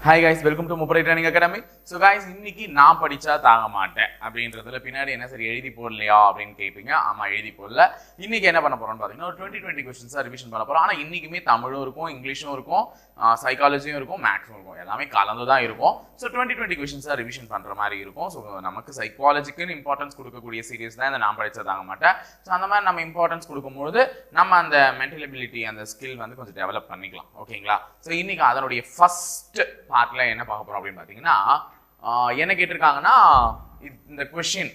Hi guys, welcome to Mupari Training Academy. So guys, இன்னைக்கு நான் படிச்சா தாங்க மாட்டேன் அப்படின்றதுல பின்னாடி என்ன சரி எழுதி போடலையா அப்படின்னு கேட்பீங்க. ஆமா எழுதி போடல. இன்னைக்கு என்ன பண்ண போறோம்னு பாத்தீங்கன்னா ஒரு 2020 क्वेश्चंस ரிவிஷன் பண்ண போறோம். ஆனா இன்னைக்குமே தமிழும் இருக்கும், இங்கிலீஷும் இருக்கும், சைக்காலஜியும் இருக்கும், மேத்ஸும் இருக்கும். எல்லாமே கலந்து தான் இருக்கும். சோ 2020 क्वेश्चंस ரிவிஷன் பண்ற மாதிரி இருக்கும். சோ நமக்கு சைக்காலஜிக்கு இம்பார்ட்டன்ஸ் கொடுக்கக்கூடிய சீரிஸ் தான் இந்த நான் படிச்சா தாங்க மாட்டேன். சோ அந்த மாதிரி நம்ம இம்பார்ட்டன்ஸ் கொடுக்கும்போது நம்ம அந்த மென்டல் எபிலிட்டி அந்த ஸ்கில் வந்து கொஞ்சம் டெவலப் பண்ணிக்கலாம். ஓகேங்களா? சோ இன்னைக்கு அதனுடைய ஃபர்ஸ்ட் பார்ட்ல என்ன பார்க்க போறோம் அப்படின்னு பாத்தீங்கன்னா என்ன கேட்டிருக்காங்கன்னா இந்த क्वेश्चन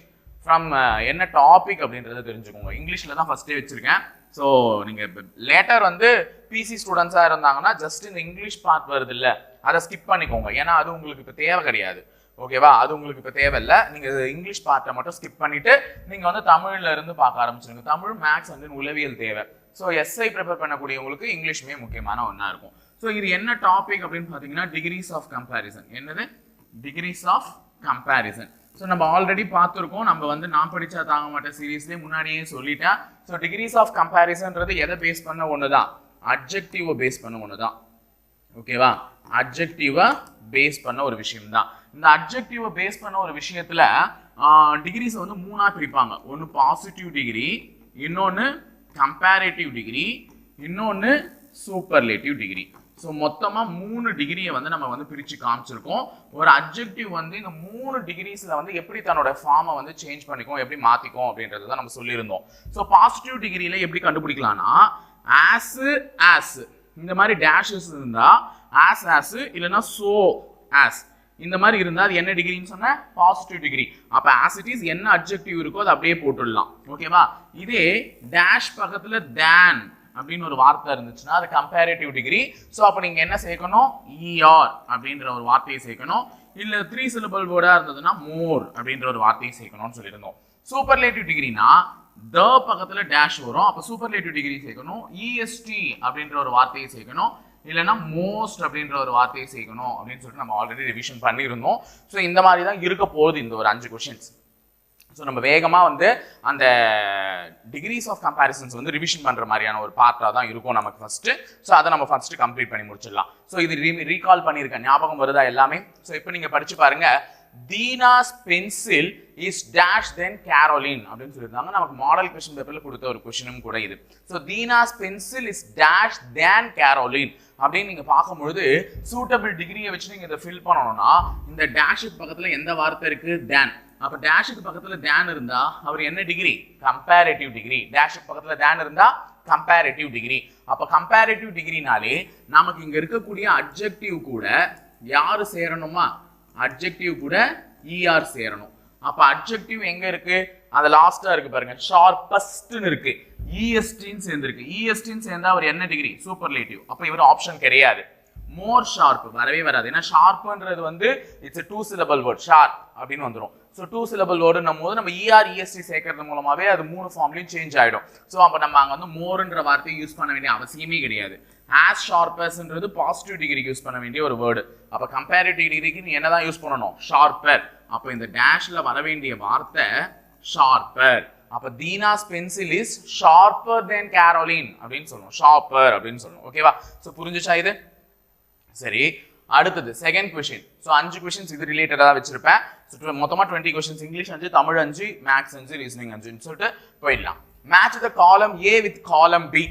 ஃப்ரம் என்ன டாபிக் அப்படின்றத தெரிஞ்சுக்கோங்க. இங்கிலீஷ்ல தான் ஃபர்ஸ்டே வச்சிருக்கேன். ஸோ நீங்க லேட்டர் வந்து பிசி ஸ்டூடெண்ட்ஸா இருந்தாங்கன்னா ஜஸ்ட் இந்த இங்கிலீஷ் பார்ட் வருது இல்ல அதை ஸ்கிப் பண்ணிக்கோங்க. ஏன்னா அது உங்களுக்கு இப்போ தேவை கிடையாது. ஓகேவா? அது உங்களுக்கு இப்போ தேவையில்லை. நீங்க இங்கிலீஷ் பார்ட்டை மட்டும் ஸ்கிப் பண்ணிட்டு நீங்க வந்து தமிழ்ல இருந்து பார்க்க ஆரம்பிச்சிருங்க. தமிழ் மேக்ஸ் வந்து உளவியல் தேவை. ஸோ எஸ்ஐ ப்ரிப்பேர் பண்ணக்கூடியவங்களுக்கு இங்கிலீஷுமே முக்கியமான ஒன்றா இருக்கும். ஸோ இது என்ன டாபிக் அப்படின்னு பார்த்தீங்கன்னா டிகிரிஸ் ஆஃப் கம்பேரிசன். என்னது? Degrees of comparison. ஸோ நம்ம ஆல்ரெடி பார்த்துருக்கோம். நம்ம வந்து நான் படிச்சா தாங்க மாட்டேன் சீரீஸ்லேயே முன்னாடியே சொல்லிட்டேன். ஸோ டிகிரிஸ் ஆஃப் கம்பேரிசன்றது எதை பேஸ் பண்ண ஒன்று தான்? அட்ஜெக்டிவை பேஸ் பண்ண ஒன்று தான். ஓகேவா? அட்ஜெக்டிவை பேஸ் பண்ண ஒரு விஷயம் தான். இந்த அட்ஜெக்டிவை பேஸ் பண்ண ஒரு விஷயத்துல டிகிரிஸ் வந்து மூணா பிரிப்பாங்க. ஒன்று பாசிட்டிவ் டிகிரி, இன்னொன்று கம்பேரேட்டிவ் டிகிரி, இன்னொன்று சூப்பர்லேட்டிவ் டிகிரி. ஸோ மொத்தமாக 3 டிகிரியை வந்து நம்ம வந்து பிரித்து காமிச்சிருக்கோம். ஒரு அட்ஜெக்டிவ் வந்து இந்த 3 டிகிரிஸில் வந்து எப்படி தன்னோட ஃபார்மை வந்து சேஞ்ச் பண்ணிக்கும், எப்படி மாற்றிக்கும் அப்படின்றது தான் நம்ம சொல்லியிருந்தோம். ஸோ பாசிட்டிவ் டிகிரியில் எப்படி கண்டுபிடிக்கலாம்னா ஆஸ் இந்த மாதிரி டேஷஸ் இருந்தால் ஆஸ் இல்லைன்னா சோ ஆஸ் இந்த மாதிரி இருந்தால் அது என்ன டிகிரின்னு சொன்ன? Positive degree. அப்போ ஆஸ் இட் இஸ் என்ன அட்ஜெக்டிவ் இருக்கோ அதை அப்படியே போட்டுடலாம். ஓகேவா? இதே டேஷ் பக்கத்தில் தேன் அப்படின்னு ஒரு வார்த்தை இருந்துச்சுன்னா அது கம்பேரேட்டிவ் டிகிரி. ஸோ அப்போ நீங்கள் என்ன சேர்க்கணும்? இஆர் அப்படின்ற ஒரு வார்த்தையை சேர்க்கணும். இல்லை 3 syllable வேர்டாக இருந்ததுன்னா மோர் அப்படின்ற ஒரு வார்த்தையை சேர்க்கணும்னு சொல்லியிருந்தோம். சூப்பர்லேட்டிவ் டிகிரினா த பக்கத்தில் டேஷ் வரும். அப்போ சூப்பர்லேட்டிவ் டிகிரி சேர்க்கணும். இஎஸ்டி அப்படின்ற ஒரு வார்த்தையை சேர்க்கணும். இல்லைன்னா மோஸ்ட் அப்படின்ற ஒரு வார்த்தையை சேர்க்கணும் அப்படின்னு சொல்லிட்டு நம்ம ஆல்ரெடி ரிவிஷன் பண்ணியிருந்தோம். ஸோ இந்த மாதிரி தான் இருக்க போகுது இந்த ஒரு 5 கொஷின்ஸ். ஸோ நம்ம வேகமாக வந்து அந்த டிகிரிஸ் ஆஃப் கம்பேரிசன்ஸ் வந்து ரிவிஷன் பண்ணுற மாதிரியான ஒரு பார்ட்டாக தான் இருக்கும் நமக்கு ஃபர்ஸ்ட்டு. ஸோ அதை நம்ம ஃபர்ஸ்ட்டு கம்ப்ளீட் பண்ணி முடிச்சிடலாம். ஸோ இது ரீகால் பண்ணியிருக்கேன், ஞாபகம் வருதா எல்லாமே? ஸோ இப்போ நீங்கள் படிச்சு பாருங்க. Dheena's pencil is dash then Caroline அப்படின்னு சொல்லியிருந்தாங்க. நமக்கு மாடல் கொஸ்டின் பேப்பரில் கொடுத்த ஒரு கொஸ்டினும் கூட இது. So Dheena's pencil is dash than Caroline அப்படின்னு நீங்கள் பார்க்கும்பொழுது சூட்டபிள் டிகிரியை வச்சு நீங்கள் இதை ஃபில் பண்ணணும்னா இந்த டேஷுக்கு பக்கத்தில் எந்த வார்த்தை இருக்கு? தேன். அப்ப டேஷுக்கு பக்கத்துல தேன் இருந்தா அவர் என்ன டிகிரி? Comparative degree. டேஷுக்கு பக்கத்துல தேன் இருந்தா கம்பேரேட்டிவ் டிகிரி. அப்ப கம்பேரேட்டிவ் டிகிரினாலே நமக்கு இங்க இருக்கக்கூடிய அட்ஜெக்டிவ் கூட யாரு சேரணுமா? அட்ஜெக்டிவ் கூட இஆர் சேரணும். அப்ப அட்ஜெக்டிவ் எங்க இருக்கு? அது லாஸ்டா இருக்கு பாருங்க, ஷார்பஸ்ட்னு இருக்கு. இஎஸ்டின்னு சேர்ந்திருக்கு. இஎஸ்டின்னு சேர்ந்தா அவர் என்ன டிகிரி? சூப்பர்லேட்டிவ். அப்ப இவர் ஆப்ஷன் கிடையாது. மோர் ஷார்ப் வரவே வராது. ஏன்னா ஷார்ப்ன்றது வந்து இட்ஸ் 2 syllable வேர்ட். ஷார்ப் அப்படின்னு வந்துடும். ஸோ 2 syllable வேர்டுன்னும் போது நம்ம இஆர் இஎஸ்டி சேர்க்கறது மூலமாவே அது 3 ஃபார்ம்லையும் சேஞ்ச் ஆயிடும். ஸோ அப்போ நம்ம அங்கே வந்து மோர்ன்ற வார்த்தையை யூஸ் பண்ண வேண்டிய அவசியமே கிடையாது. ஆஸ் ஷார்பர்ஸ்ன்றது பாசிட்டிவ் டிகிரிக்கு யூஸ் பண்ண வேண்டிய ஒரு வேர்டு. அப்போ கம்பேரிட்டிவ் டிகிரிக்கு நீ என்னதான் யூஸ் பண்ணணும்? ஷார்ப்பர். அப்போ இந்த டேஷ்ல வர வேண்டிய வார்த்தை ஷார்ப்பர். அப்போ Dheena's pencil is sharper then Caroline அப்படின்னு சொல்லணும். ஷார்ப்பர் அப்படின்னு சொல்லணும். ஓகேவா? ஸோ புரிஞ்சுச்சா இது? சரி, அடுத்தது செகண்ட் கொஸ்டின். ஸோ 5 கொஸ்டின்ஸ் இது ரிலேட்டடாக வச்சிருப்பேன். ஸோ மொத்தமாக 20 questions. English 5, Tamil 5, maths 5, reasoning 5ன்னு சொல்லிட்டு போயிடலாம். மேட்ச் த காலம் ஏ வித் காலம் பி.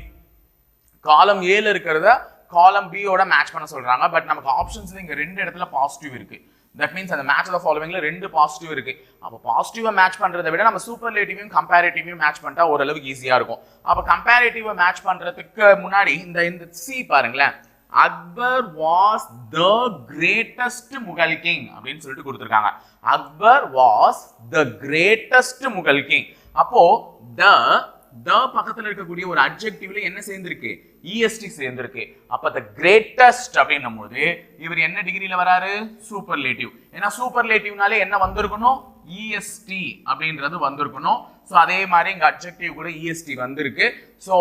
காலம் ஏல இருக்கிறத காலம் பியோட மேட்ச் பண்ண சொல்றாங்க. பட் நமக்கு ஆப்ஷன்ஸ்ல இங்க 2 இடத்துல பாசிட்டிவ் இருக்கு. தட் மீன்ஸ் அந்த மேட்ச் ஆஃப் ஃபாலோவிங்ல 2 பாசிட்டிவ் இருக்கு. அப்போ பாசிட்டிவா மேட்ச் பண்றதை விட நம்ம சூப்பர்லேட்டிவையும் கம்பேரேட்டிவையும் மேட்ச் பண்ணிட்டா ஓரளவுக்கு ஈஸியா இருக்கும். அப்போ கம்பேரேட்டிவா மேட்ச் பண்றதுக்கு முன்னாடி இந்த சி பாருங்களேன். Akbar was the greatest Mughal king அப்படின்னு சொல்லிட்டு கொடுத்துருக்காங்க. Akbar was the greatest Mughal king. அப்போ த பக்கத்துல இருக்கக்கூடிய ஒரு அட்ஜெக்டிவ்ல என்ன சேர்ந்திருக்கு? இஎஸ்டி சேர்ந்திருக்கு. அப்ப த கிரேட்டஸ்ட் அப்படின்னும் போது இவர் என்ன டிகிரியில வராரு? சூப்பர்லேட்டிவ். ஏன்னா சூப்பர்லேட்டிவ்னாலே என்ன வந்திருக்கணும்? இஎஸ்டி அப்படின்றது வந்திருக்கணும். ஸோ அதே மாதிரி இங்க அட்ஜெக்டிவ் கூட இஎஸ்டி வந்திருக்கு. ஸோ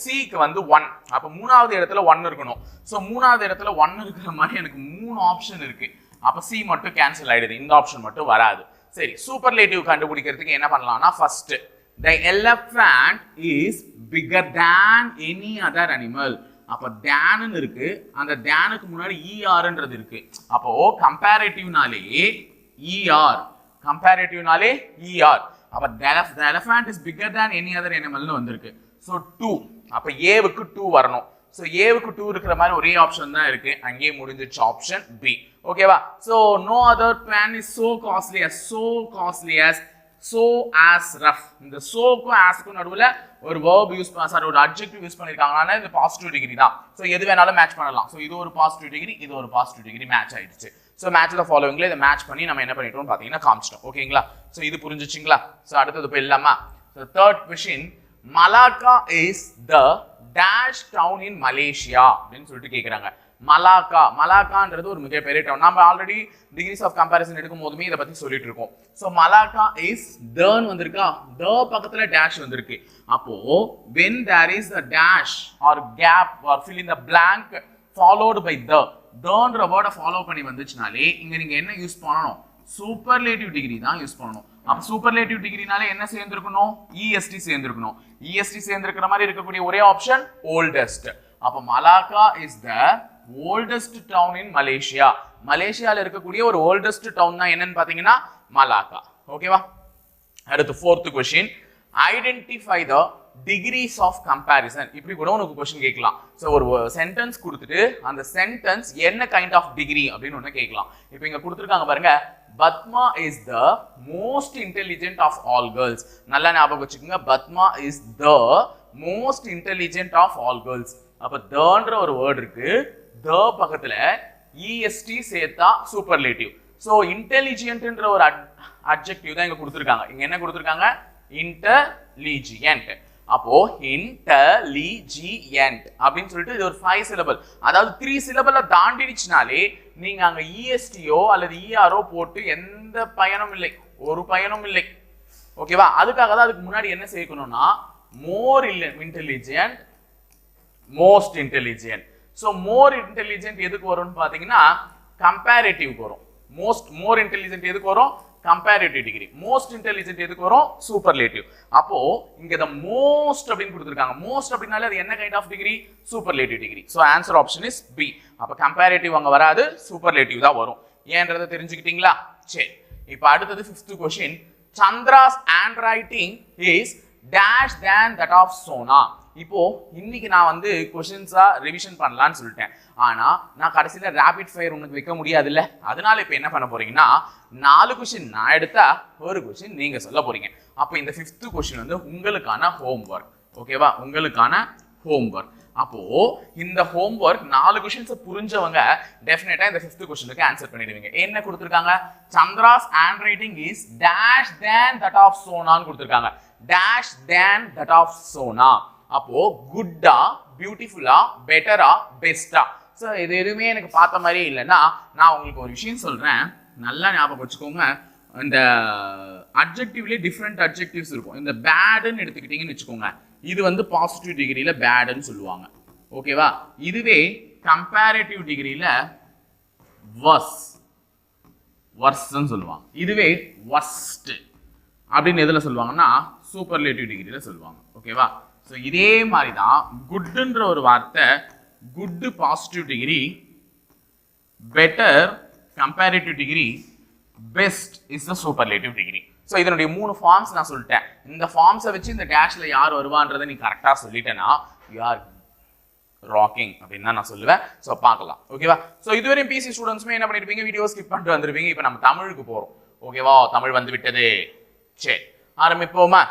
சிக்கு வந்து 1. அப்போ 3வது இடத்துல 1 இருக்கணும். ஸோ 3வது இடத்துல 1 இருக்கிற மாதிரி எனக்கு 3 ஆப்ஷன் இருக்கு. அப்போ சி மட்டும் கேன்சல் ஆயிடுது, இந்த ஆப்ஷன் மட்டும் வராது. சரி, சூப்பர்லேட்டிவ் கண்டுபிடிக்கிறதுக்கு என்ன பண்ணலாம்னா first the elephant is bigger than any other animal அப்ப தேன்னு இருக்கு, அந்த தேனுக்கு முன்னாடி ERன்றது இருக்கு. அப்போ கம்பேரிட்டிவ்னாலே ER, கம்பேரிட்டிவ்னாலே ER. அப்ப the elephant is bigger than any other animal னு வந்திருக்கு. So 2. அப்ப ஏவுக்கு 2 வரணும். So ஏவுக்கு 2 இருக்கிற மாதிரி ஒரே ஆப்ஷன் தான் இருக்கு. அங்கே முடிஞ்சிச்சு ஆப்ஷன் B. ஓகேவா? So no other plan is so costly as so as rough. இந்த soக்கும் asக்கும் நடுவுல ஒரு verb யூஸ் சாரி ஒரு adjective யூஸ் பண்ணிருக்காங்கனா இது பாசிட்டிவ் டிகிரி தான். சோ எது வேணாலும் மேட்ச் பண்ணலாம். சோ இது ஒரு பாசிட்டிவ் டிகிரி, இது ஒரு பாசிட்டிவ் டிகிரி மேட்ச் ஆயிடுச்சு. சோ மேட்ச் தி ஃபாலோவிங்ல இத மேட்ச் பண்ணி நம்ம என்ன பண்ணிட்டோம் பாத்தீங்கன்னா காமிச்சிட்டோம். ஓகேங்களா? சோ இது புரிஞ்சுச்சுங்களா? சோ அடுத்து போயிடலாமா? So third question, Malacca is the dash town in Malaysia அப்படினு சொல்லிட்டு கேக்குறாங்க. மலாக்கான்றது ஒரு மிகப்பெரிய டவுன். நம்ம ஆல்ரெடி டிகிரிஸ் ஆஃப் கம்பேரிசன் எடுக்கும் போதுமே இத பத்தி சொல்லிட்டு இருக்கோம். சோ மலாக்கா இஸ் தன் வந்திருக்கா, த பக்கத்துல டேஷ் வந்திருக்கு. அப்போ when there is a dash or gap or fill in the blank followed by the வேர்டை ஃபாலோ பண்ணி வந்துச்சுனாலே இங்க நீங்க என்ன யூஸ் பண்ணணும்? சூப்பர்லேட்டிவ் டிகிரி தான் யூஸ் பண்ணணும். அப்ப சூப்பர்லேட்டிவ் டிகிரினாலே என்ன சேர்ந்திருக்கணும்? EST சேர்ந்திருக்கணும். EST சேர்ந்திருக்கிற மாதிரி இருக்கக்கூடிய ஒரே ஆப்ஷன் ஓல்டஸ்ட். அப்ப Malacca is the oldest town in Malaysia. மலேசியால இருக்கக்கூடிய ஒரு ஓல்டஸ்ட் டவுன் தான் என்னன்னு பாத்தீங்கன்னா மலாக்கா. ஓகேவா? அடுத்து fourth question, identify the degrees of comparison. இப்படி கூட உங்களுக்கு क्वेश्चन கேட்கலாம். சோ ஒரு சென்டென்ஸ் கொடுத்துட்டு அந்த சென்டென்ஸ் என்ன கைண்ட் ஆஃப் டிகிரி அப்படினு ஒண்ணு கேட்கலாம். இப்போ இங்க கொடுத்திருக்காங்க பாருங்க, Batma is the most intelligent of all girls. நல்லா ஞாபகம் வச்சுக்கோங்க, Batma is the most intelligent of all girls. அப்ப தன்ற ஒரு வேர்ட் இருக்கு, த பக்கத்துல EST சேர்த்தா சூப்பர்லேட்டிவ். சோ இன்டெலிஜென்ட்ன்ற ஒரு அட்ஜெக்டிவ் தான் இங்க கொடுத்திருக்காங்க. இங்க என்ன கொடுத்திருக்காங்க? இன்டெலிஜென்ட். அப்போ இன்டெலிஜென்ட் அப்படின்னு சொல்லிட்டு இது ஒரு 5 சிலபிள், அதாவது 3 சிலபிள தாண்டிடுச்சுனாலே நீங்க அங்க ESTO அல்லது ERO போட்டு எந்த பயனும் இல்லை, ஒரு பயனும் இல்லை. ஓகேவா? அதுக்காக தான் அதுக்கு முன்னாடி என்ன சேர்க்கணும்னா more intelligent, most intelligent. So more intelligent எதுக்கு வரும்னு பாத்தீங்கன்னா கம்பேரிட்டிவ்க்கு வரும். மோர் இன்டெலிஜென்ட் எதுக்கு வரும்? Comparative degree. மோஸ்ட் இன்டெலிஜென்ட் எதுக்கு வரும்? சூப்பர்லேட்டிவ். அப்போ இங்க the most அப்படினு கொடுத்திருக்காங்க. மோஸ்ட் அப்படினாலே அது என்ன kind of degree? Superlative degree. So answer option is B. அப்ப கம்பேரிட்டிவ் அங்க வராது, சூப்பர்லேட்டிவ் தான் வரும். ஏன்றதை தெரிஞ்சுக்கிட்டீங்களா? சரி, இப்போ அடுத்தது 5th question, Chandra's handwriting is dash than that of Sona. இப்போ இன்னைக்கு நான் வந்து क्वेश्चंஸா ரிவிஷன் பண்ணலாம்னு சொல்லிட்டேன். ஆனா நான் கடைசில ரேபிட் ஃபயர் உங்களுக்கு வைக்க முடியாது இல்ல. அதனால இப்போ என்ன பண்ண போறீங்கன்னா 4 क्वेश्चन நான் எடுத்தா ஒரு क्वेश्चन நீங்க சொல்ல போறீங்க. அப்ப இந்த 5th क्वेश्चन வந்து உங்களுக்கான ஹோம்வொர்க். ஓகேவா? உங்களுக்கான ஹோம்வொர்க். அப்போ இந்த ஹோம்வொர்க் 4 क्वेश्चंस புரிஞ்சவங்க டெஃபினட்டா இந்த 5th क्वेश्चनக்கு ஆன்சர் பண்ணிடுவீங்க. என்ன கொடுத்திருக்காங்க? Chandra's handwriting is dash than that of Sona ன்னு கொடுத்திருக்காங்க. dash than that of Sona. அப்போ குட்டா, பியூட்டிஃபுல்லா, பெட்டரா, பெஸ்டா? சோ இது எதுவுமே எனக்கு பார்த்த மாதிரியே இல்லைன்னா நான் உங்களுக்கு ஒரு விஷயம் சொல்றேன், நல்லா ஞாபகம் வச்சுக்கோங்க. இந்த அட்ஜெக்டிவ்லயே டிஃப்ரெண்ட் அட்ஜெக்டிவ்ஸ் இருக்கும். இந்த பேடுன்னு எடுத்துக்கிட்டீங்கன்னு வச்சுக்கோங்க, இது வந்து பாசிட்டிவ் டிகிரியில பேடுன்னு சொல்லுவாங்க. ஓகேவா? இதுவே கம்பேரிட்டிவ் டிகிரியில வர்ஸ்ன்னு சொல்லுவாங்க. இதுவே வர்ஸ்ட் அப்படின்னு எதுல சொல்லுவாங்கன்னா சூப்பர்லேட்டிவ் டிகிரியில சொல்லுவாங்க. ஓகேவா? சோ இதே மாதிரி தான் குட்ன்ற ஒரு வார்த்தை, good positive degree, better comparative degree, best is the superlative degree. So இதனுடைய 3 ஃபார்ம்ஸ் நான் சொல்லிட்டேன். இந்த ஃபார்ம்ஸை வச்சு இந்த டேஷ்ல யார் வருவான்றதை நீ கரெக்டா சொல்லிட்டேன்னா யூ ஆர் ராக்கிங் அப்படின்னு தான் நான் சொல்லுவேன். சோ பார்க்கலாம். ஓகேவா? சோ இதுவரையும் பிசி ஸ்டூடெண்ட்ஸ்மே என்ன பண்ணிருப்பீங்க? வீடியோ ஸ்கிப் பண்ணிட்டு வந்திருப்பீங்க. இப்போ நம்ம தமிழுக்கு போறோம். ஓகேவா? தமிழ் வந்து விட்டது. சரி, ஆரம்பிப்போமா?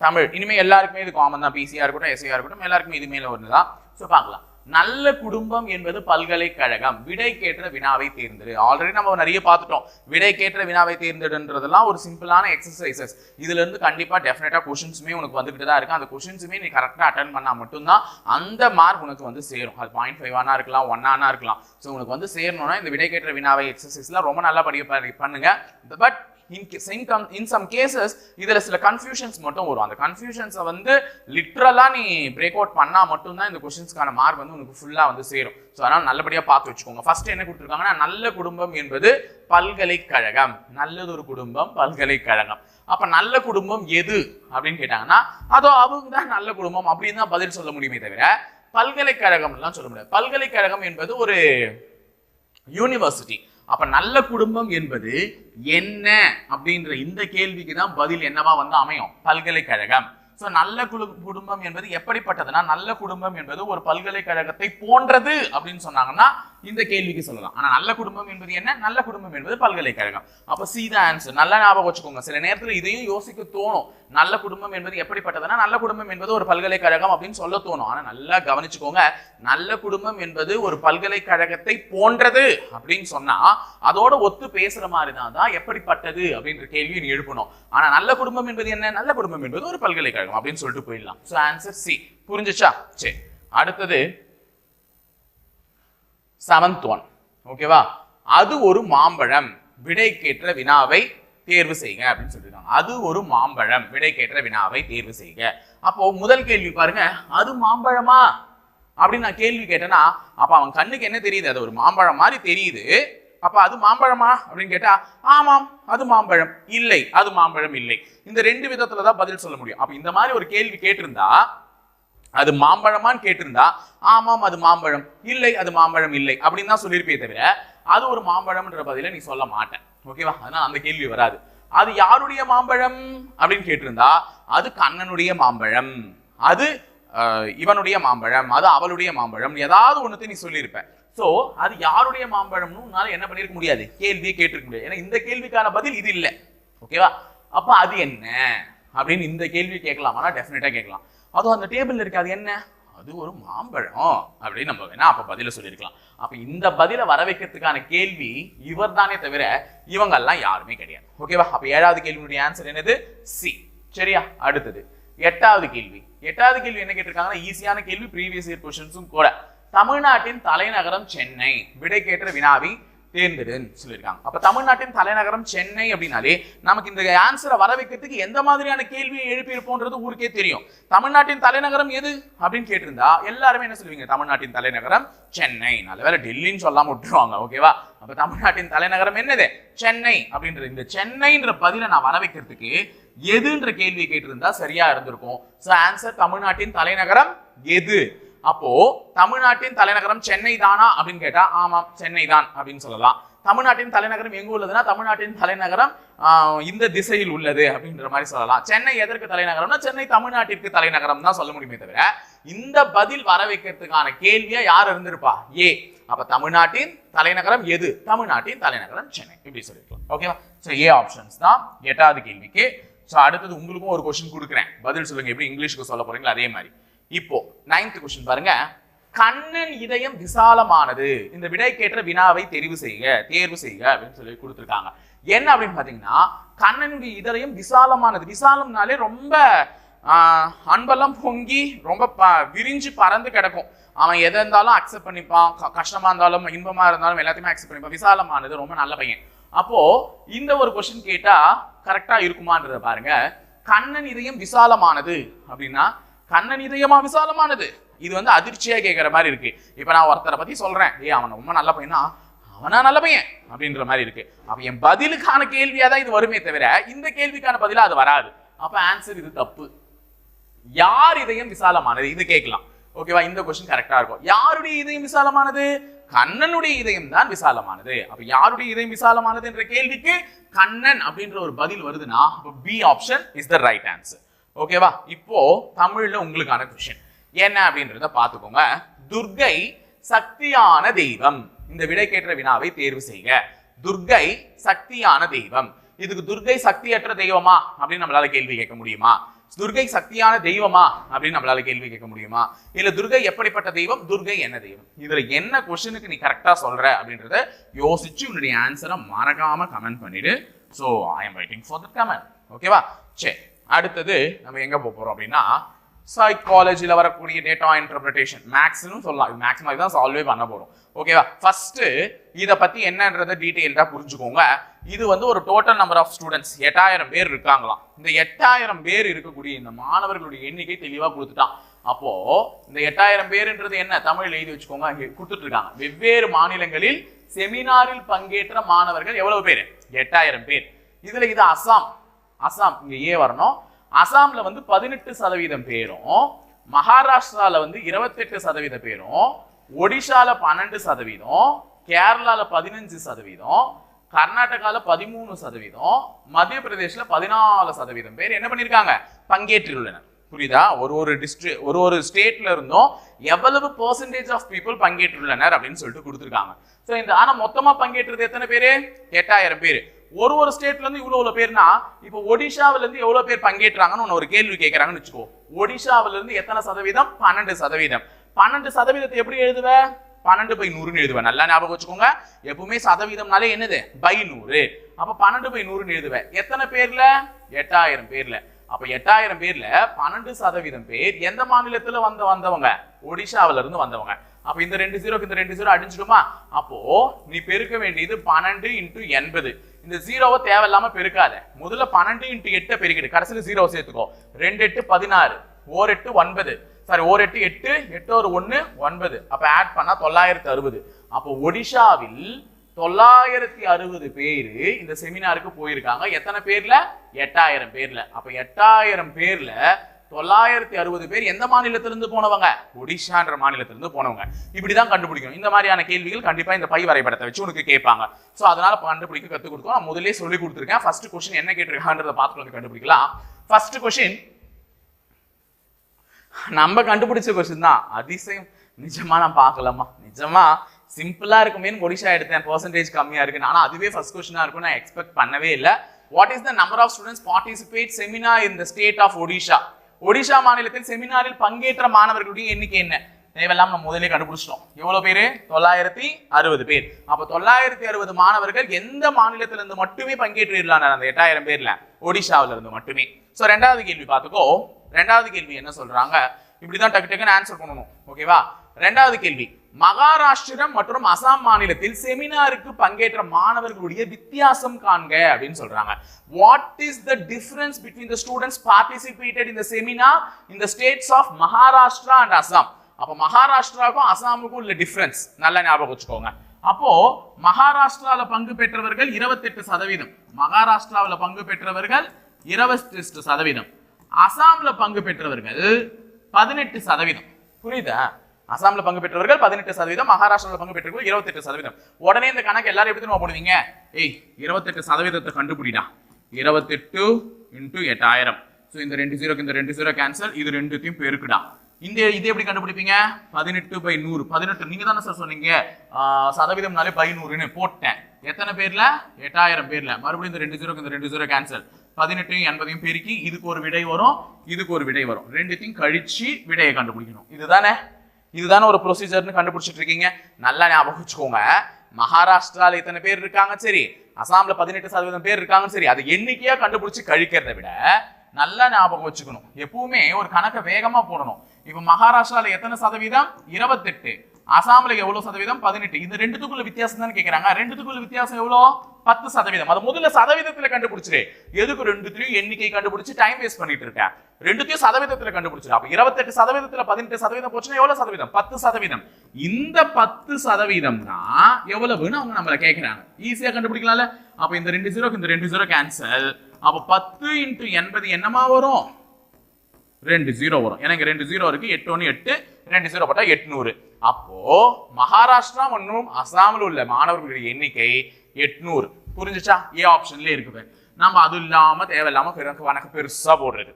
தமிழ் இனிமே எல்லாருக்குமே இது காமன் தான். பிசியா இருக்கட்டும், எஸ்ஐயா இருக்கட்டும், எல்லாருக்குமே இது மேல ஒண்ணுதான். சோ பார்க்கலாம். நல்ல குடும்பம் என்பது பல்கலைக்கழகம். விடைக்கேற்ற வினாவை தேர்ந்தெடு. ஆல்ரெடி நம்ம நிறைய பார்த்துட்டோம். விடைக்கேற்ற வினாவை தேர்ந்தெடுன்றதெல்லாம் ஒரு சிம்பிளான எக்ஸசைசஸ். இதுல இருந்து கண்டிப்பா டெஃபினட்டா क्वेश्चंसமே உனக்கு வந்துகிட்டு தான் இருக்கு. அந்த क्वेश्चंसமே நீ கரெக்டா அட்டெண்ட் பண்ணா மட்டும்தான் அந்த மார்க் உனக்கு வந்து சேரும். அது 0.5 ஆனா இருக்கலாம், 1 ஆனா இருக்கலாம். சோ உனக்கு வந்து சேரணும்னா இந்த விடைக்கேற்ற வினாவை எக்ஸசைஸ்ல ரொம்ப நல்லா பண்ணுங்க. பட் in some cases இதுல சில கன்ஃபியூஷன்ஸ் மட்டும் வரும். அந்த கன்ஃபியூஷன்ஸை வந்து லிட்டரலா நீ பிரேக் அவுட் பண்ணா மட்டும்தான் இந்த क्वेश्चंसக்கான மார்க் வந்து உனக்கு ஃபுல்லா வந்து சேரும். சோ அதனால நல்லபடியா பார்த்து வச்சுக்கோங்க. ஃபர்ஸ்ட் என்ன கொடுத்திருக்காங்கன்னா நல்ல குடும்பம் என்பது பல்கலைக்கழகம். நல்லது ஒரு குடும்பம் பல்கலைக்கழகம். அப்ப நல்ல குடும்பம் எது அப்படின்னு கேட்டாங்கன்னா அதோ அவங்க தான் நல்ல குடும்பம் அப்படின்னு தான் பதில் சொல்ல முடியுமே தவிர பல்கலைக்கழகம்லாம் சொல்ல முடியாது. பல்கலைக்கழகம் என்பது ஒரு யூனிவர்சிட்டி. அப்ப நல்ல குடும்பம் என்பது என்ன அப்படின்ற இந்த கேள்விக்கு தான் பதில் என்னவா வந்து அமையும்? பல்கலைக்கழகம். சோ நல்ல குடும்பம் என்பது எப்படிப்பட்டதுன்னா, நல்ல குடும்பம் என்பது ஒரு பல்கலைக்கழகத்தை போன்றது அப்படின்னு சொன்னாங்கன்னா இந்த கேள்விக்கு சொல்லலாம். ஆனா நல்ல குடும்பம் என்பது என்ன? நல்ல குடும்பம் என்பது பல்கலைக்கழகம். அப்ப சி த ஆன்சர். நல்லா ஞாபகம் வச்சுக்கோங்க. சில நேரத்துல இதையும் யோசிக்க தோணும். நல்ல குடும்பம் என்பது எப்படிப்பட்டதுன்னா, நல்ல குடும்பம் என்பது ஒரு பல்கலைக்கழகம் அப்படின்னு சொல்ல தோணும். ஆனா நல்லா கவனிச்சுக்கோங்க, நல்ல குடும்பம் என்பது ஒரு பல்கலைக்கழகத்தை போன்றது அப்படின்னு சொன்னா அதோட ஒத்து பேசுற மாதிரி தான் எப்படிப்பட்டது அப்படின்ற கேள்வியை நீ எழுப்பணும். ஆனா நல்ல குடும்பம் என்பது என்ன? நல்ல குடும்பம் என்பது ஒரு பல்கலைக்கழகம் அப்படின்னு சொல்லிட்டு போயிடலாம். So answer C. புரிஞ்சுச்சா? சரி, அடுத்தது 7th one. ஓகேவா? அது ஒரு மாம்பழம், விடைக்கேற்ற வினாவை தேர்வு செய்க அப்படின்னு சொல்லிருக்காங்க. அது ஒரு மாம்பழம், விடைக்கேற்ற வினாவை தேர்வு செய்க. அப்போ முதல் கேள்வி பாருங்க, அது மாம்பழமா அப்படின்னு நான் கேள்வி கேட்டேன்னா அப்ப அவன் கண்ணுக்கு என்ன தெரியுது? அது ஒரு மாம்பழம் மாதிரி தெரியுது. அப்ப அது மாம்பழமா அப்படின்னு கேட்டா ஆமாம் அது மாம்பழம், இல்லை அது மாம்பழம் இல்லை. இந்த ரெண்டு விதத்துலதான் பதில் சொல்ல முடியும். அப்ப இந்த மாதிரி ஒரு கேள்வி கேட்டிருந்தா, அது மாம்பழமான்னு கேட்டிருந்தா ஆமாம் அது மாம்பழம், இல்லை அது மாம்பழம் இல்லை அப்படின்னு தான் சொல்லியிருப்பே தவிர அது ஒரு மாம்பழம்ன்ற பதில நீ சொல்ல மாட்டேன். ஓகேவா? அதனால அந்த கேள்வி வராது. அது யாருடைய மாம்பழம் அப்படின்னு கேட்டிருந்தா அது கண்ணனுடைய மாம்பழம், அது இவனுடைய மாம்பழம், அது அவளுடைய மாம்பழம், ஏதாவது ஒண்ணுத்தை நீ சொல்லியிருப்ப. சோ அது யாருடைய மாம்பழம்னு உன்னால என்ன பண்ணிருக்க முடியாது? கேள்வியை கேட்டிருக்க முடியாது. ஏன்னா இந்த கேள்விக்கான பதில் இது இல்லை. ஓகேவா? அப்ப அது என்ன அப்படின்னு இந்த கேள்வி கேட்கலாம். ஆனா டெஃபினட்டா கேட்கலாம். அதுவும் அந்த டேபிள்ல இருக்கு, அது என்ன? அது ஒரு மாம்பழம் அப்படின்னு நம்ம வேணா அப்ப பதில சொல்லியிருக்கலாம். அப்ப இந்த பதில வர வைக்கிறதுக்கான கேள்வி இவர் தானே தவிர இவங்க எல்லாம் யாருமே கிடையாது. ஓகேவா? அப்ப 7வது கேள்வியுடைய ஆன்சர் என்னது? சி. சரியா? அடுத்தது 8வது கேள்வி. 8வது கேள்வி என்ன கேட்டிருக்காங்கன்னா ஈஸியான கேள்வி, ப்ரீவியஸ் இயர் क्वेश्चंसும் கூட. தமிழ்நாட்டின் தலைநகரம் சென்னை, விடைக்கேற்ற வினாவை தேர்ந்தெடுன்னு சொல்லியிருக்காங்க. அப்ப தமிழ்நாட்டின் தலைநகரம் சென்னை அப்படின்னாலே நமக்கு இந்த ஆன்சரை வர வைக்கிறதுக்கு எந்த மாதிரியான கேள்வியை எழுப்பியிருப்போன்றது ஊருக்கே தெரியும். தமிழ்நாட்டின் தலைநகரம் எது அப்படின்னு கேட்டிருந்தா எல்லாருமே என்ன சொல்லுவீங்க? தமிழ்நாட்டின் தலைநகரம் சென்னை. நல்ல வேலை டெல்லின்னு சொல்லாம விட்டுருவாங்க. ஓகேவா? அப்ப தமிழ்நாட்டின் தலைநகரம் என்னது? சென்னை அப்படின்றது. இந்த சென்னைன்ற பதில நான் வர வைக்கிறதுக்கு எதுன்ற கேள்வி கேட்டிருந்தா சரியா இருந்திருக்கும். சோ ஆன்சர் தமிழ்நாட்டின் தலைநகரம் எது. அப்போ தமிழ்நாட்டின் தலைநகரம் சென்னை தானா அப்படின்னு கேட்டா ஆமாம் சென்னை தான் அப்படின்னு சொல்லலாம். தமிழ்நாட்டின் தலைநகரம் எங்க உள்ளதுன்னா தமிழ்நாட்டின் தலைநகரம் இந்த திசையில் உள்ளது அப்படின்ற மாதிரி சொல்லலாம். சென்னை எதற்கு தலைநகரம்னா சென்னை தமிழ்நாட்டிற்கு தலைநகரம் தான் சொல்ல முடியுமே தவிர இந்த பதில் வர வைக்கிறதுக்கான கேள்வியா யார் இருந்திருப்பா? ஏ. அப்ப தமிழ்நாட்டின் தலைநகரம் எது? தமிழ்நாட்டின் தலைநகரம் சென்னை இப்படி சொல்லிருக்கலாம். ஓகேவா? சோ ஏ ஆப்ஷன்ஸ் தான் 8வது கேள்விக்கு. சோ அடுத்தது உங்களுக்கும் ஒரு क्वेश्चन கொடுக்குறேன், பதில் சொல்லுங்க. எப்படி இங்கிலீஷ்க்கு சொல்ல போறீங்களா அதே மாதிரி. இப்போ 9th क्वेश्चन பாருங்க. கண்ணன் இதயம் விசாலமானது, இந்த விடைக்கேற்ற வினாவை தேர்வு செய்க அப்படின்னு சொல்லி கொடுத்திருக்காங்க. என்ன அப்படின்னு பாத்தீங்கன்னா கண்ணனுடைய இதயம் விசாலமானது. விசாலம்னாலே ரொம்ப அன்பெல்லாம் பொங்கி ரொம்ப விரிஞ்சு பறந்து கிடக்கும். அவன் எதை இருந்தாலும் அக்செப்ட் பண்ணிப்பான், கஷ்டமா இருந்தாலும் இன்பமா இருந்தாலும் எல்லாத்தையுமே அக்செப்ட் பண்ணிப்பான். விசாலமானது, ரொம்ப நல்ல பையன். அப்போ இந்த ஒரு क्वेश्चन கேட்டா கரெக்டா இருக்குமான்றத பாருங்க. கண்ணன் இதயம் விசாலமானது அப்படின்னா கண்ணன் இதயமா விசாலமானது? இது வந்து அதிர்ச்சியா கேட்கிற மாதிரி இருக்கு. இப்ப நான் ஒருத்தரை பத்தி சொல்றேன், அவன் ரொம்ப நல்ல பையனா, அவனா நல்ல பையன் அப்படின்ற மாதிரி இருக்கு. அப்ப என் பதிலுக்கான கேள்வியா தான் இது வருமே தவிர இந்த கேள்விக்கான பதிலா அது வராது. அப்ப ஆன்சர் இது தப்பு. யார் இதயம் விசாலமானது இது கேட்கலாம். ஓகேவா? இந்த क्वेश्चन கரெக்டா இருக்கும். யாருடைய இதயம் விசாலமானது? கண்ணனுடைய இதயம் தான் விசாலமானது. அப்ப யாருடைய இதயம் விசாலமானது என்ற கேள்விக்கு கண்ணன் அப்படின்ற ஒரு பதில் வருதுன்னா B option is the right answer. ஓகேவா? இப்போ தமிழ்ல உங்களுக்கான क्वेश्चन என்ன அப்படின்றத பாத்துக்கோங்க. துர்கை சக்தியான தெய்வம், இந்த விடைக்கேற்ற வினாவை தேர்வு செய்க. துர்கை சக்தியான தெய்வம். இதுக்கு துர்கை சக்தியற்ற தெய்வமா அப்படின்னு நம்மளால கேள்வி கேட்க முடியுமா? துர்கை சக்தியான தெய்வமா அப்படின்னு நம்மளால கேள்வி கேட்க முடியுமா? இல்ல துர்கை எப்படிப்பட்ட தெய்வம், துர்கை என்ன தெய்வம்? இதுல என்ன क्वेश्चனுக்கு நீ கரெக்டா சொல்ற அப்படின்றத யோசிச்சு உன்னுடைய ஆன்சரை மறக்காம கமெண்ட் பண்ணிடு. So I am waiting for the comment. ஓகேவா? சரி, அடுத்தது நம்ம எங்க போறோம் அப்படின்னா சைக்காலஜில வரக்கூடிய டேட்டா இன்டர்பிரேஷன், மேக்ஸ்னு சொல்லலாம். இது மேக்ஸ் மாதிரி தான் சால்வே பண்ண போறோம். ஓகேவா? ஃபர்ஸ்ட் இத பத்தி என்னன்றத டீடைலா புரிஞ்சுக்கோங்க. இது வந்து ஒரு டோட்டல் நம்பர் ஆஃப் ஸ்டூடெண்ட்ஸ் 8000 பேர் இருக்காங்களாம். இந்த 8000 பேர் இருக்கக்கூடிய இந்த மாணவர்களுடைய எண்ணிக்கை தெளிவா கொடுத்துட்டான். அப்போ இந்த 8000 பேருன்றது என்ன தமிழ் எழுதி வச்சுக்கோங்க, அங்க கொடுத்துட்டு இருக்காங்க. வெவ்வேறு மாநிலங்களில் செமினாரில் பங்கேற்ற மாணவர்கள் எவ்வளவு பேர்? 8000 பேர். இதுல இது அசாம், அசாம் இங்க ஏ வரணும். அசாம்ல வந்து 18% பேரும், மகாராஷ்டிரால வந்து 28% பேரும், ஒடிஷால 12%, கேரளால 15%, கர்நாடகால 13%, மத்திய பிரதேஷ்ல 14% பேர் என்ன பண்ணிருக்காங்க, பங்கேற்றுள்ளனர். புரியுதா? ஒரு டிஸ்ட்ரிக்ட் ஒரு ஸ்டேட்ல இருந்தும் எவ்வளவு பெர்சன்டேஜ் ஆஃப் பீப்புள் பங்கேற்றுள்ளனர் அப்படின்னு சொல்லிட்டு கொடுத்துருக்காங்க. ஸோ இந்த ஆனா மொத்தமா பங்கேற்றது எத்தனை பேரு? 8000 பேர். ஒரு ஸ்டேட்ல இருந்து இவ்வளவு பேர்னா, இப்போ ஒடிஷாவில இருந்து எவ்வளவு பேர் பங்கேற்றாங்கன்னு ஒரு கேள்வி கேட்கறாங்கன்னு வச்சுக்கோ. ஒடிஷாவில இருந்து எத்தனை சதவீதம்? 12%. 12% எப்படி எழுதுவ? 12/100 எழுதுவேன். நல்லா ஞாபகம் வச்சுக்கோங்க. எப்பவுமே சதவீதம்னாலே என்னது? பை 100. அப்ப 12/100 எழுதுவேன். எத்தனை பேர்ல? 8000 பேர்ல. அப்ப 8000 பேர்ல 12% பேர் எந்த மாநிலத்துல வந்தவங்க? ஒடிஷாவில இருந்து வந்தவங்க. அப்ப இந்த 2 0க்கு இந்த 2 0 அடிஞ்சிடுமா? அப்போ நீ பெருக்க வேண்டியது 12 × 80. இந்த 0வை தேவையில்லாம பெருக்காத. முதல்ல 12 × 8 பெருக்கிடு, கடைசியில 0 சேர்த்துக்கோ. 2 8 16, 1 8 9, சாரி 1 8 8, 8 1 1 9. அப்ப ஆட் பண்ணா 960. அப்போ ஒடிஷாவில் 960 பேரு இந்த செமினாருக்கு போயிருக்காங்க. எத்தனை பேர்ல? 8000 பேர்ல. அப்ப 8000 பேர்ல 960 பேர் எந்த மாநிலத்திலிருந்து போனவங்க? ஒடிஷான்ற மாநிலத்திலிருந்து போனவங்க. இப்படிதான் கண்டுபிடிக்கணும். இந்த மாதிரியான கேள்விகள் கண்டிப்பா இந்த பை வரைபடத்தை வச்சு உனக்கு கேட்பாங்க. சோ அதனால கண்டுபிடிக்க கத்து கொடுத்தோம். நான் முதல்லயே சொல்லி கொடுத்துருக்கேன். ஃபர்ஸ்ட் क्वेश्चन என்ன கேட்டிருக்காங்கன்றத பார்த்து வந்து கண்டுபிடிக்கலாம். ஃபர்ஸ்ட் क्वेश्चन நம்ம கண்டுபிடிச்ச क्वेश्चन தான். அதிசயம் நிஜமா நான் பார்க்கலாமா? நிஜமா சிம்பிளா இருக்குமே ஒடிஷா எடுத்தேன், பெர்சன்டேஜ் கம்மியா இருக்கு. ஆனா அதுவே ஃபர்ஸ்ட் क्वेश्चनா இருக்கும் நான் எக்ஸ்பெக்ட் பண்ணவே இல்லை. What is the number of students participate seminar in the state of Odisha? Odisha மாநிலத்தில் செமினாரில் பங்கேற்ற மாணவர்களுடைய எண்ணிக்கை என்ன? தேவையில்லாம நம்ம முதலே கண்டுபிடிச்சிட்டோம். எவ்வளவு பேரு? 960 பேர். அப்ப 960 மாணவர்கள் எந்த மாநிலத்திலிருந்து மட்டுமே பங்கேற்றிருக்கலாம்? அந்த 8000 பேர்ல ஒடிஷாவில இருந்து மட்டுமே. சோ ரெண்டாவது கேள்வி பார்த்துக்கோ. ரெண்டாவது கேள்வி என்ன சொல்றாங்க? இப்படிதான் டக்கு டக்குன்னு ஆன்சர் பண்ணணும். ஓகேவா? ரெண்டாவது கேள்வி, மகாராஷ்டிரம் மற்றும் அசாம் மாநிலத்தில் செமினாருக்கு பங்கேற்ற மாணவர்களுடைய வித்தியாசம் காண்க அப்படின்னு சொல்றாங்க. What is the difference between the students participated in the seminar in the states of Maharashtra and Assam? அப்ப மகாராஷ்டிராவுக்கும் அசாமுக்கும் உள்ள டிஃபரன்ஸ் நல்லா ஞாபகம் வச்சுக்கோங்க. அப்போ மகாராஷ்டிரால பங்கு பெற்றவர்கள் 28%, மகாராஷ்டிராவில பங்கு பெற்றவர்கள் 28%, அசாம்ல பங்கு பெற்றவர்கள் 18%. புரியுதா? அசாம்ல பங்கு பெற்றவர்கள் 18%, மகாராஷ்டிராவில் பங்கு பெற்றவர்கள் 28%. உடனே இந்த கணக்கு எல்லாரும் எப்படி தெரியுமா போடுவீங்க? 28% கண்டுபிடிடா. 28 × 8000. சோ இந்த 2 0க்கு இந்த 2 0 கேன்சல், இது ரெண்டுத்தையும் பெருக்குடா. இது எப்படி கண்டுபிடிப்பீங்க? 18/100. 18 நீங்க தானே சார் சொன்னீங்க சதவீதம்னாலே பை 100ன்னு போட்டேன். எத்தனை பேர்ல? 8000 பேர்ல. மறுபடியும் இந்த 2 0க்கு இந்த 2 0 கேன்சல். 18 80 பெருக்கி இதுக்கு ஒரு விடை வரும், இதுக்கு ஒரு விடை வரும். ரெண்டுத்தையும் கழிச்சு விடையை கண்டுபிடிக்கணும். இதுதானே ஒரு ப்ரொசீஜர்னு கண்டுபிடிச்சிட்டு இருக்கீங்க. நல்லா ஞாபகம் வச்சுக்கோங்க. மகாராஷ்டிரால எத்தனை பேர் இருக்காங்க? சரி. அசாம்ல 18% பேர் இருக்காங்க. சரி. அது எண்ணிக்கையா கண்டுபிடிச்சு கழிக்கிறத விட நல்லா ஞாபகம் வச்சுக்கணும். எப்பவுமே ஒரு கணக்கை வேகமா போடணும். இப்ப மகாராஷ்டிரால எத்தனை சதவீதம்? 28. அசாம்ல எவ்வளவு சதவீதம்? 18. இந்த ரெண்டுத்துக்குள்ள வித்தியாசம் தான் கேட்கறாங்க. ரெண்டுத்துக்குள்ள வித்தியாசம் எவ்வளவு? 10%. அது முதல்ல சதவீதத்துல கண்டுபிடிச்சிரு. எதுக்கு ரெண்டுத்தையும் எண்ணிக்கை கண்டுபிடிச்சு டைம் வேஸ்ட் பண்ணிட்டு இருக்கேன்? ரெண்டுத்தையும் சதவீதத்துல கண்டுபிடிச்சிரு. அப்ப 28%ல 18% போச்சுன்னா எவ்வளவு சதவீதம்? 10%. இந்த 10% தான் எவ்வளவுன்னு அவங்க நம்மள கேட்கறாங்க. ஈஸியா கண்டுபிடிக்கலாம்ல. அப்ப இந்த 2 0க்கு இந்த 2 0 கேன்சல். அப்ப 10 × 80 என்னமா வரும்? 2 0 வரும். ஏன்னா இங்க 2 0 இருக்கு. 8 1 8, 2 0 போட்டா 800. அப்போ மகாராஷ்டிரா மற்றும் அசாமில் உள்ள மாணவர்களுடைய எண்ணிக்கை 800. புரிஞ்சுச்சா? ஏ ஆப்ஷன்ல இருக்குது. நம்ம அது இல்லாம தேவையில்லாம கணக்கு பெருசா போடுறது.